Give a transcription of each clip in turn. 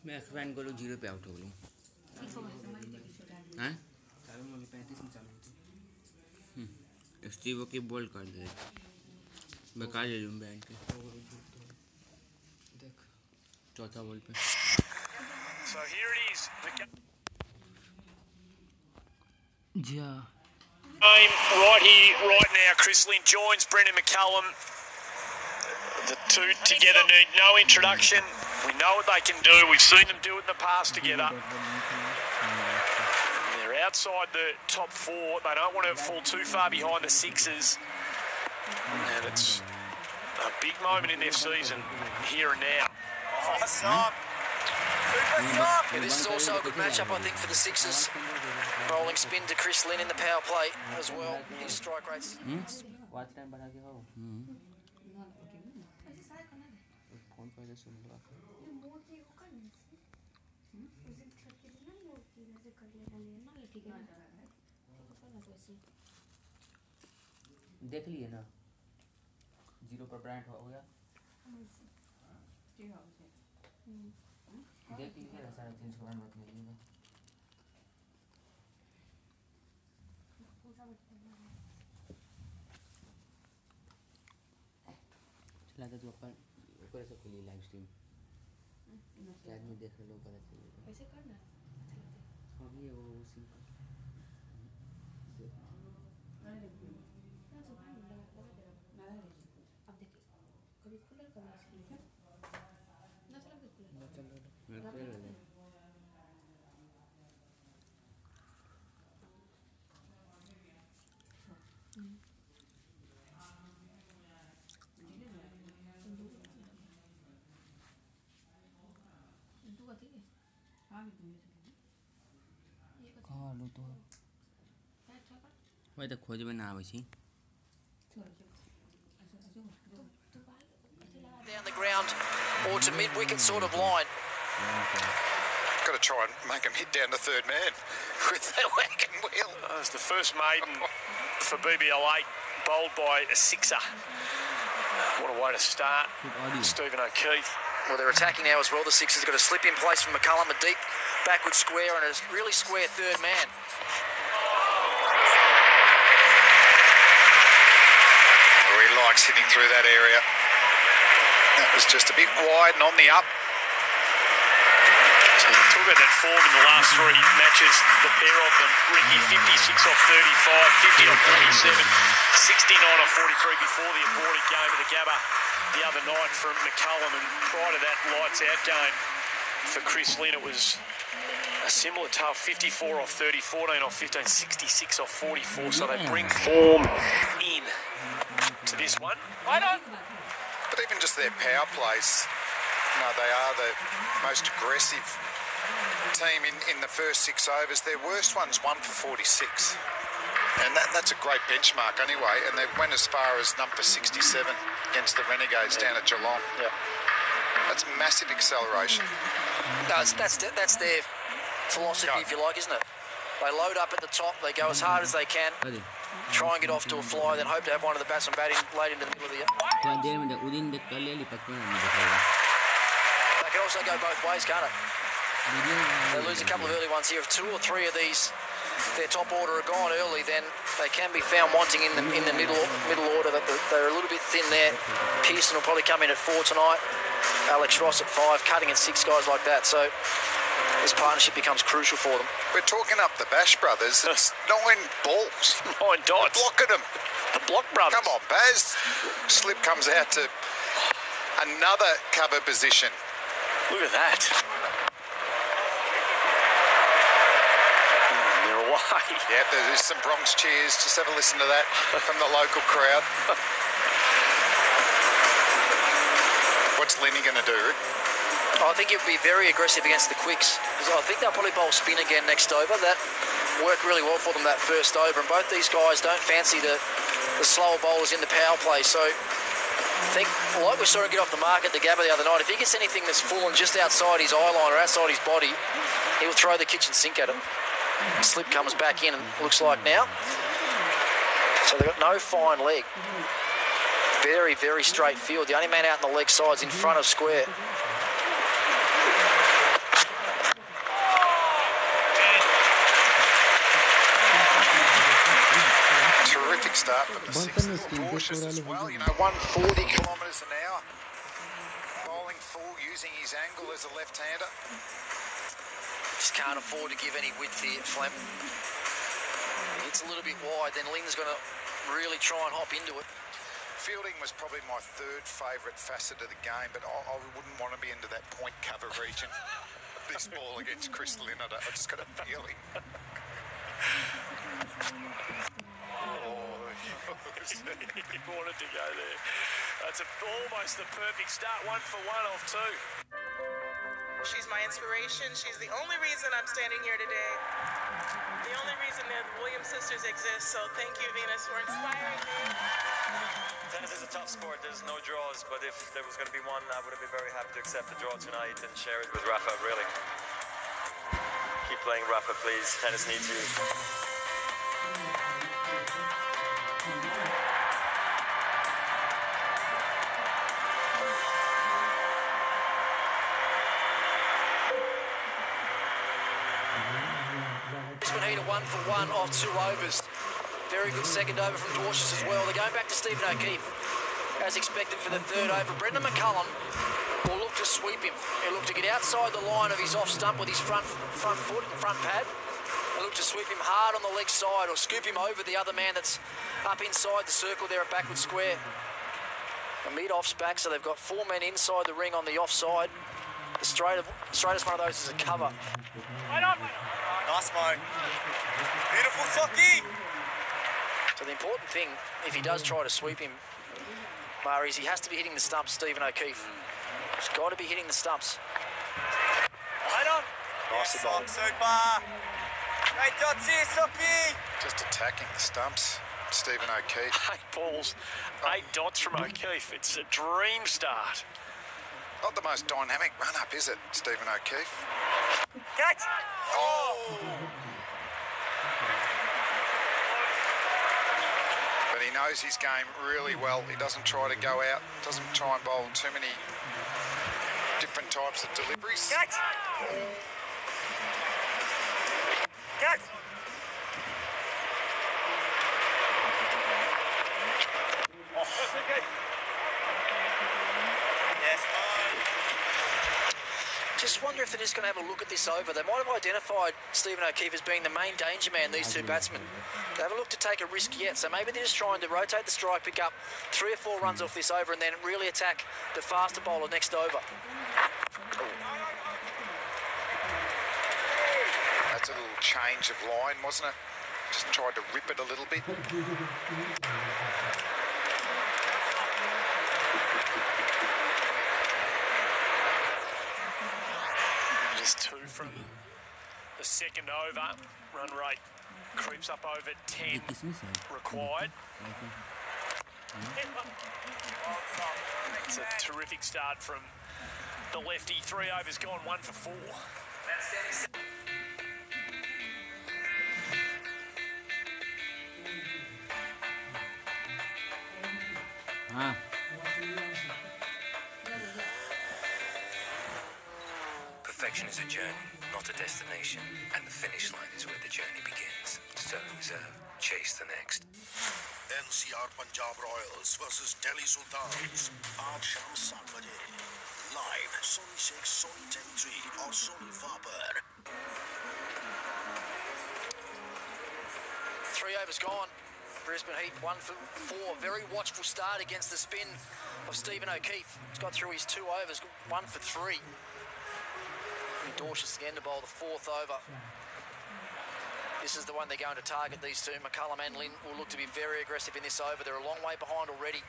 मैं एक्सपैंड को 0 पे आउट हो गया। हाँ स्टीव की बॉल कर दे बेकार ले लूँ बैंड के देख चौथा बॉल पे। So here it is. Yeah. Right here, right now, Chris Lynn joins Brendan McCullum. The two together need no introduction. We know what they can do. We've seen them do it in the past together. They're outside the top four. They don't want to fall too far behind the sixes. And it's a big moment in their season, here and now. Yeah, this is also a good matchup, I think, for the Sixers. Rolling spin to Chris Lynn in the power play as well. His strike rates. देख लिए ना 0 पर brand हो गया देख लीजिए सारा change करना मत लीजिएगा चला तो अपन ऊपर से खुली लाइव स्ट्रीम क्या आदमी देख रहे लोग पता चलेगा कैसे करना हाँ ये वो उसी वही तो खोज में ना आवे छी Down the ground or to mid-wicket sort of line. Got to try and make him hit down the third man with that wagon wheel. It's the first maiden for BBL8, bowled by a sixer. What a way to start, Stephen O'Keefe. Well, they're attacking now as well. The Sixers got a slip in place from McCullum, a deep backward square and a really square third man. Oh, he likes hitting through that area. That was just a bit wide and on the up. So talk about that form in the last 3 matches, the pair of them. Ricky 56 off 35, 50 off 47, 69 off 43 before the aborted game of the Gabba the other night from McCullum, and prior to that lights out game for Chris Lynn it was a similar tale, 54 off 30, 14 off 15, 66 off 44, so they bring form in to this one. But even just their power plays, no, they are the most aggressive team in the first 6 overs. Their worst one's 1 for 46. And that's a great benchmark anyway. And they went as far as number 67 against the Renegades down at Geelong. Yeah. That's massive acceleration. No, that's their philosophy, if you like, isn't it? They load up at the top, they go as hard as they can, try and get off to a fly, then hope to have one of the batsmen batting late into the middle of the... They can also go both ways, can't it? They lose a couple of early ones here. If 2 or 3 of these, their top order are gone early, then they can be found wanting in the middle order. They're a little bit thin there. Pearson will probably come in at 4 tonight. Alex Ross at 5, cutting at 6 guys like that. So this partnership becomes crucial for them. We're talking up the Bash brothers. It's 9 balls. 9 dots. Block at them. The Block brothers. Come on, Baz. Slip comes out to another cover position. Look at that. They're away. Yeah, there's some Bronx cheers. Just have a listen to that from the local crowd. What's Lenny going to do, Rick? I think he'll be very aggressive against the quicks. I think they'll probably bowl spin again next over. That worked really well for them that first over. And both these guys don't fancy the slower bowlers in the power play. So I think, like we saw him get off the mark at the Gabba the other night, if he gets anything that's full and just outside his eye line or outside his body, he'll throw the kitchen sink at it. Slip comes back in and looks like now. So they've got no fine leg. Very, very straight field. The only man out on the leg side is in front of square. Terrific start from the sixth. Cautious as well, you know, 140 kilometres an hour. Bowling full, using his angle as a left-hander. Just can't afford to give any width here, Flem. It's a little bit wide, then Lynn's going to really try and hop into it. Fielding was probably my third favourite facet of the game, but I wouldn't want to be into that point cover region. This ball against Chris Lynn, I just got a feeling. He wanted to go there. That's almost the perfect start. 1 for 1 off 2. She's my inspiration. She's the only reason I'm standing here today. The only reason that the Williams sisters exist. So thank you, Venus, for inspiring me. Tennis is a tough sport. There's no draws, but if there was going to be one, I would have been very happy to accept the draw tonight and share it with Rafa, really. Keep playing, Rafa, please. Tennis needs you. Brisbane Heat 1 for 1 off 2 overs. Very good second over from Dorcius as well. They're going back to Stephen O'Keefe, as expected for the third over. Brendan McCullum will look to sweep him. He'll look to get outside the line of his off stump with his front foot and front pad. He'll look to sweep him hard on the leg side or scoop him over the other man that's up inside the circle there at backward square. The mid-off's back, so they've got 4 men inside the ring on the offside. The straightest one of those is a cover. Nice, Mo. Beautiful socky. So the important thing, if he does try to sweep him, Murray, is he has to be hitting the stumps, Stephen O'Keefe. He's got to be hitting the stumps. Nicely bowled. Super. Hey, Dotsy, socky. Just attacking the stumps, Stephen O'Keefe. 8 balls, 8 dots from O'Keefe. It's a dream start. Not the most dynamic run-up, is it, Stephen O'Keefe? Catch. Oh! But he knows his game really well. He doesn't try to go out, doesn't try and bowl too many different types of deliveries. Catch. Catch. Just wonder if they're just going to have a look at this over. They might have identified Stephen O'Keefe as being the main danger man, these two batsmen. They haven't looked to take a risk yet, so maybe they're just trying to rotate the strike, pick up 3 or 4 runs off this over and then really attack the faster bowler next over. That's a little change of line, wasn't it? Just tried to rip it a little bit. Just 2 from the second over. Run rate creeps up over 10 required. It's a terrific start from the lefty. 3 overs gone, 1 for 4. Perfection is a journey, not a destination, and the finish line is where the journey begins. Sterling Reserve, chase the next. NCR Punjab Royals versus Delhi Sultans. आज शाम 7 बजे live Sony 6, Sony 10-3 और Sony 4 पर. 3 overs gone. Brisbane Heat 1 for 4. Very watchful start against the spin of Stephen O'Keefe. He's got through his 2 overs, 1 for 3. Dorcius again to bowl the 4th over. This is the one they're going to target, these two. McCullum and Lynn will look to be very aggressive in this over. They're a long way behind already.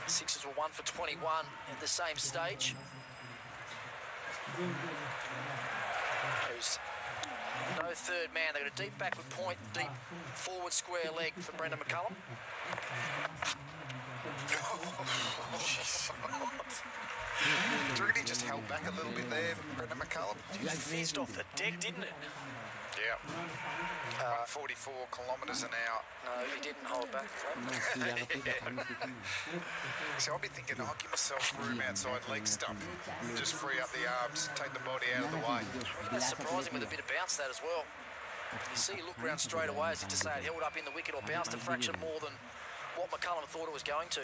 Sixers were 1 for 21 at the same stage. There's no third man. They've got a deep backward point, deep forward square leg for Brendan McCullum. Do you reckon he just held back a little bit there, Brendan McCullum? It fizzed off the deck, didn't it? Yeah. 44 kilometres an hour. No, he didn't hold back. So I'll be thinking, I'll give myself room outside leg stump. Just free up the arms, take the body out of the way. That's surprising with a bit of bounce, that as well. You see, look round straight away as if to say it held up in the wicket or bounced a fraction more than what McCullum thought it was going to.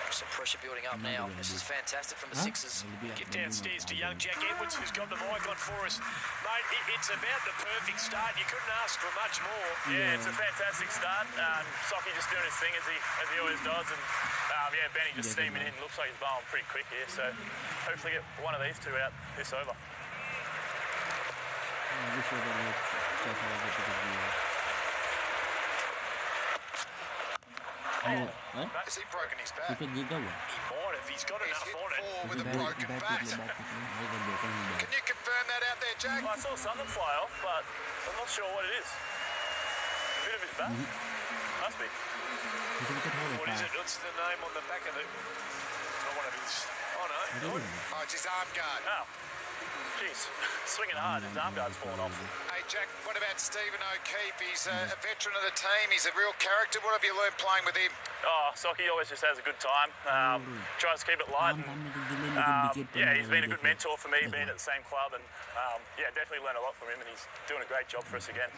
Some pressure building up now. This is fantastic from the Sixers. Get downstairs to young Jack Edwards, who's got the mic on for us. Mate, it's about the perfect start. You couldn't ask for much more. Yeah, it's a fantastic start. Socky just doing his thing as he always does. And yeah, Benny just steaming in. Looks like he's bowling pretty quick here. So hopefully get one of these two out this over. Has he broken his back? He might have. He's got enough on it. Four with a broken back. Can you confirm that out there, Jack? Well, I saw something fly off, but I'm not sure what it is. A bit of his back? Must be. What is it? What's the name on the back of it? It's not one of his. Oh, no. Oh, it's his arm guard. Oh. Jeez, swinging hard, his arm guard's falling off. Hey, Jack, what about Stephen O'Keefe? He's a veteran of the team. He's a real character. What have you learned playing with him? Oh, Socky always just has a good time. Tries to keep it light. And, yeah, he's been a good mentor for me, being at the same club. And, yeah, definitely learned a lot from him, and he's doing a great job for us again.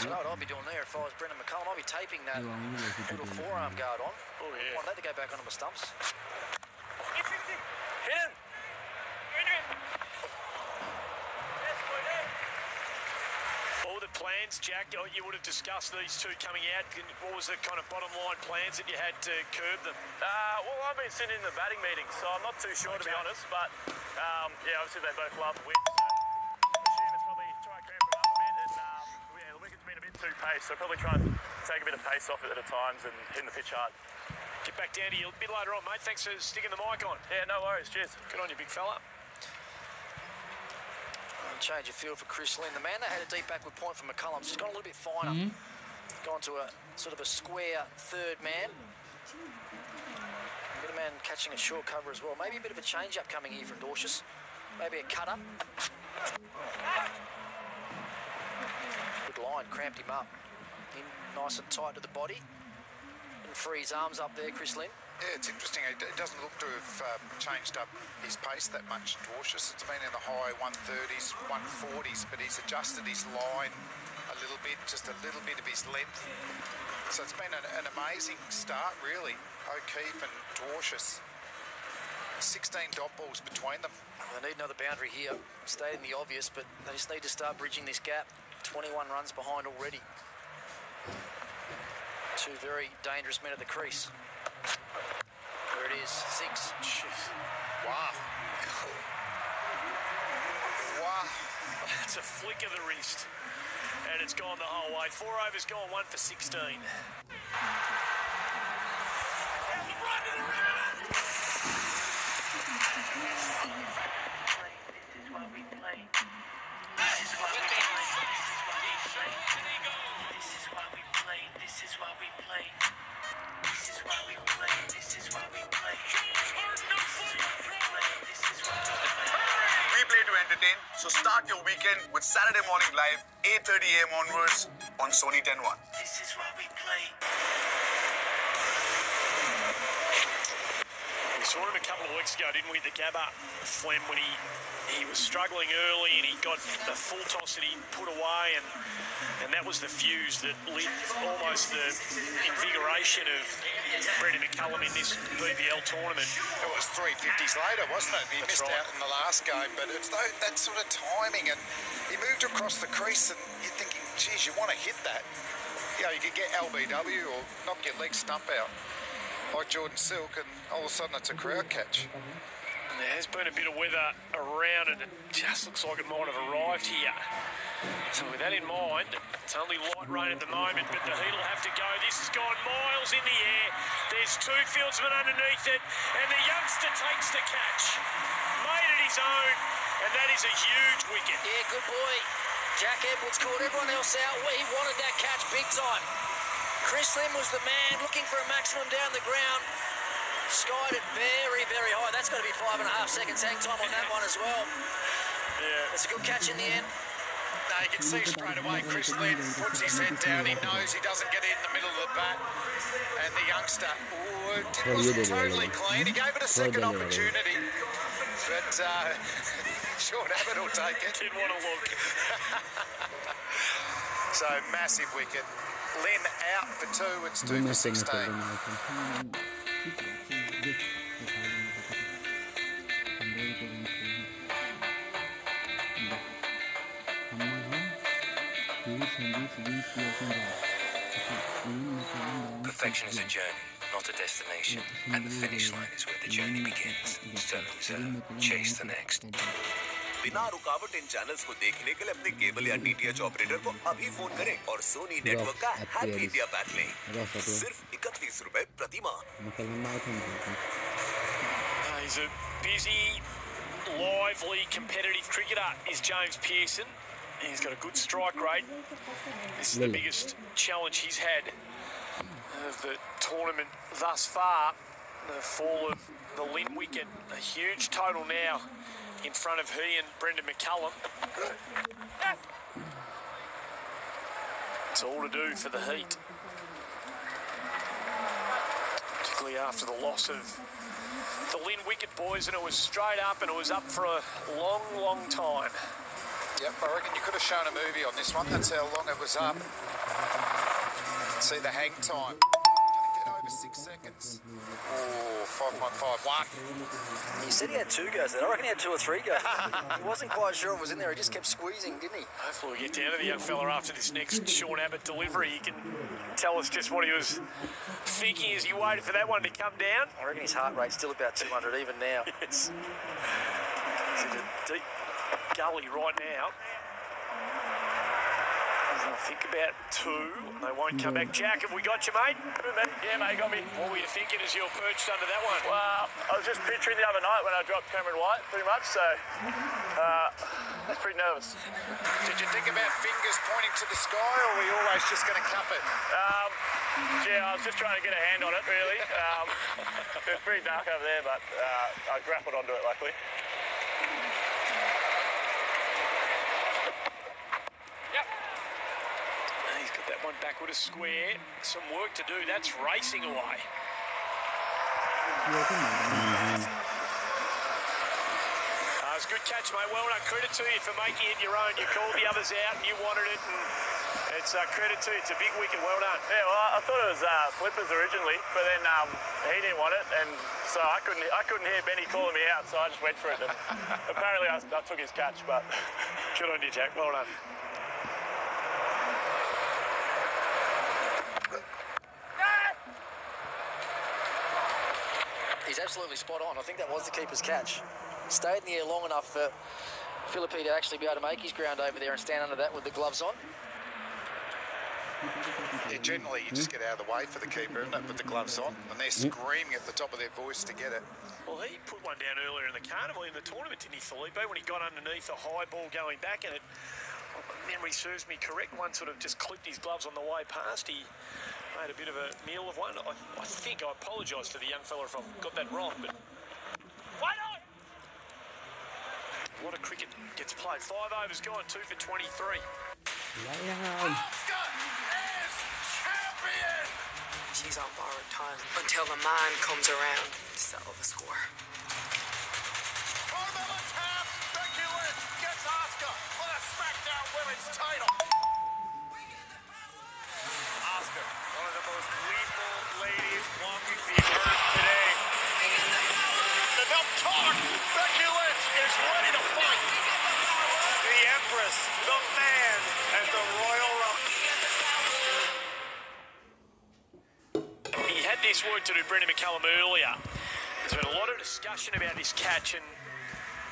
So what I'd be doing there if I was Brendan McCullum, I'd be taping that little forearm guard on. Oh, yeah. I want that to go back onto my stumps. Hit him! All the plans, Jack, you would have discussed these two coming out. What was the kind of bottom line plans that you had to curb them? Well, I've been sitting in the batting meeting, so I'm not too sure, to be honest. But, yeah, obviously they both love the win. So assume it's probably try and cramp it up a bit. And, yeah, the wicket's been a bit too paced, so probably try and take a bit of pace off it at times and hitting the pitch hard. Get back down to you a bit later on, mate. Thanks for sticking the mic on. Yeah, no worries. Cheers. Good on you, big fella. Change of field for Chris Lynn. The man that had a deep backward point from McCullum, just gone a little bit finer. Gone to a sort of a square third man. A bit of man catching a short cover as well. Maybe a bit of a change up coming here from Dorcius. Maybe a cut up. Good line, cramped him up. In nice and tight to the body. And free his arms up there, Chris Lynn. Yeah, it's interesting. It doesn't look to have changed up his pace that much, Dorcius. It's been in the high 130s, 140s, but he's adjusted his line a little bit, just a little bit of his length. So it's been an amazing start, really. O'Keefe and Dorcius. 16 dot balls between them. They need another boundary here. Stating the obvious, but they just need to start bridging this gap. 21 runs behind already. Two very dangerous men at the crease. There it is, 6. Jeez. Wow. Wow. It's a flick of the wrist. And it's gone the whole way. 4 overs gone, 1 for 16. So start your weekend with Saturday Morning Live, 8:30 a.m. onwards on Sony 10-1. This is what we play. We saw him a couple of weeks ago, didn't we, the Gabba, Flem, when he was struggling early and he got the full toss that he put away, and that was the fuse that lit almost the invigoration of Brendan McCullum in this BBL tournament. It was 350s later, wasn't it? He missed out in the last game, but it's that sort of timing, and he moved across the crease, and you're thinking, geez, you want to hit that. You know, you could get LBW or knock your leg stump out like Jordan Silk, and all of a sudden it's a crowd catch. There's been a bit of weather around and it just looks like it might have arrived here. So with that in mind, it's only light rain at the moment, but the heat will have to go. This has gone miles in the air. There's 2 fieldsmen underneath it, and the youngster takes the catch. Made it his own, and that is a huge wicket. Yeah, good boy. Jack Edwards caught everyone else out. He wanted that catch big time. Chris Lynn was the man looking for a maximum down the ground. skied it very, very high. That's got to be 5.5 seconds hang time on that one as well. Yeah. It's a good catch in the end. No, you can see straight away Chris Lynn puts his head down. He knows he doesn't get in the middle of the bat. And the youngster wasn't totally clean. He gave it a second opportunity. But Sean Abbott will take it. Didn't want to look. So, massive wicket. Lynn out for 2. It's 2 for 16. Perfection is a journey, not a destination, and the finish line is where the journey begins. Don't observe, chase the next. बिना रुकावट इन channels को देखने के लिए अपने cable या DTH operator को अभी फोन करें और सोनी नेटवर्क का हैप्पी इंडिया पैक लें सिर्फ 31 रुपए प्रति माह। He's a busy, lively, competitive cricketer is James Pearson. He's got a good strike rate. This is the biggest challenge he's had of the tournament thus far. The fall of the Lynn wicket, a huge total now in front of he and Brendan McCullum. It's all to do for the heat, particularly after the loss of the Lynn wicket, boys, and it was straight up and it was up for a long, long time. Yep, I reckon you could have shown a movie on this one. That's how long it was up. See the hang time. Get over 6 seconds. Oh, 5.51. He said he had 2 goes there. I reckon he had 2 or 3 goes. He wasn't quite sure it was in there. He just kept squeezing, didn't he? Hopefully we'll get down to the young fella after this next Sean Abbott delivery. He can tell us just what he was thinking as he waited for that one to come down. I reckon his heart rate's still about 200 even now. Yes. He's in a deep gully right now. I think about 2. They won't come back. Jack, have we got you, mate? Yeah, mate, got me. What were you thinking as you were perched under that one? Well, I was just picturing the other night when I dropped Cameron White, pretty much, so I was pretty nervous. Did you think about fingers pointing to the sky, or were you always just going to cup it? Yeah, I was just trying to get a hand on it, really. It was pretty dark over there, but I grappled onto it, luckily. He's got that one back with a square. Some work to do. That's racing away. It's a good catch, mate. Well done. Credit to you for making it your own. You called the others out and you wanted it, and it's credit to you. It's a big wicket. Well done. Yeah, well, I thought it was flippers originally, but then he didn't want it, and so I couldn't hear Benny calling me out, so I just went for it. And apparently, I took his catch, but good on you, Jack. Well done. He's absolutely spot on. I think that was the keeper's catch. Stayed in the air long enough for Philippe to actually be able to make his ground over there and stand under that with the gloves on. Yeah, generally you just get out of the way for the keeper, isn't it, with the gloves on, and they're screaming at the top of their voice to get it. Well, he put one down earlier in the carnival in the tournament, didn't he, Felipe, when he got underneath a high ball going back, and it, memory serves me correct, one sort of just clipped his gloves on the way past. He made a bit of a meal of one. I think, I apologise to the young fella if I've got that wrong, but... Why not? A lot of cricket gets played. 5 overs gone, 2 for 23. She's on borrowed time until the man comes around to settle the score. Carmella taps, Becky Lynch gets Asuka for the SmackDown Women's title. Asuka, one of the most lethal ladies walking the earth today. Enough talk. Becky Lynch is ready to fight. The Empress, the man, and the Royal Rumble. He had this work to do, Brendan McCullum, earlier. There's been a lot of discussion about this catch and,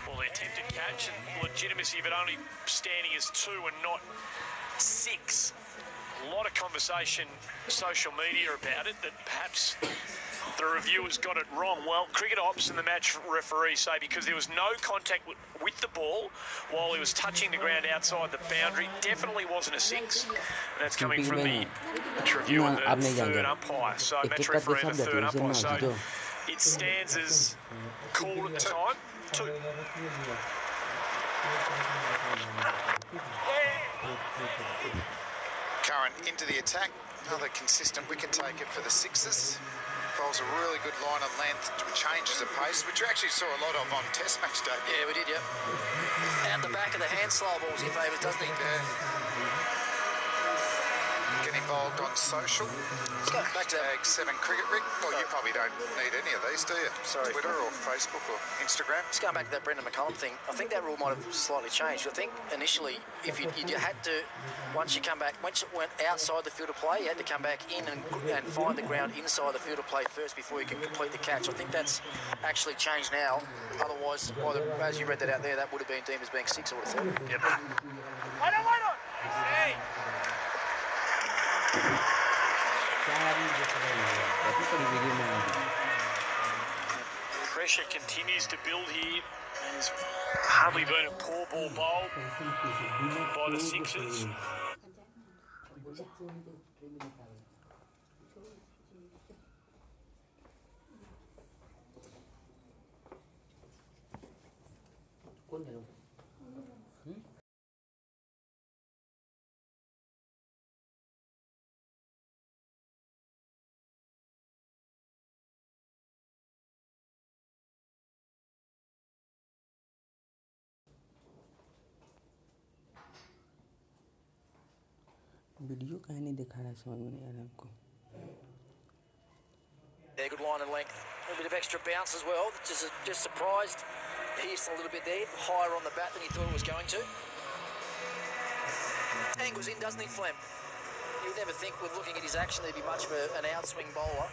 well, the attempted catch and legitimacy of it only standing as 2 and not 6. A lot of conversation, social media about it, that perhaps the reviewers got it wrong. Well, cricket ops and the match referee say because there was no contact with the ball while he was touching the ground outside the boundary, definitely wasn't a 6. And that's coming from the match review and the third umpire. So match referee and the third umpire. So It stands as called at the time. 2. Curran into the attack. Another consistent wicket taker for the Sixers. Bowls a really good line of length, changes of pace, which we actually saw a lot of on Test match day. Yeah, we did, yep. Out the back of the hand slow balls he favours, doesn't he? Yeah. Get involved on social. Let's go back to that. 7 cricket, Rick. Well, you probably don't need any of these, do you? Sorry. Twitter or Facebook or Instagram. Just going back to that Brendan McCullum thing, I think that rule might have slightly changed. I think initially, if you had to, once you went outside the field of play, you had to come back in and find the ground inside the field of play first before you can complete the catch. I think that's actually changed now. Otherwise, as you read that out there, that would have been deemed as being 6, I would have thought. Yep. Why not? Hey! Pressure continues to build here. There's hardly been a poor ball bowled by the Sixers. Video कहीं नहीं दिखा रहा, समझ में नहीं आ रहा हमको. Yeah, good line and length. A little bit of extra bounce as well. Just surprised. Pierced a little bit there, higher on the bat than he thought it was going to. Angles in, doesn't he, Flem? You would never think, with looking at his action, there'd be much of an outswing bowler.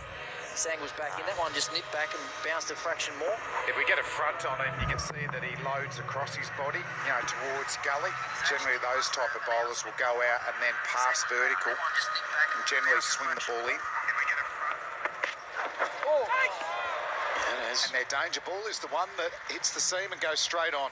Sangle's back in. That one just nipped back and bounced a fraction more. If we get a front on him, you can see that he loads across his body, towards gully. Generally, those type of bowlers will go out and then pass vertical and generally swing the ball in. And their danger ball is the one that hits the seam and goes straight on.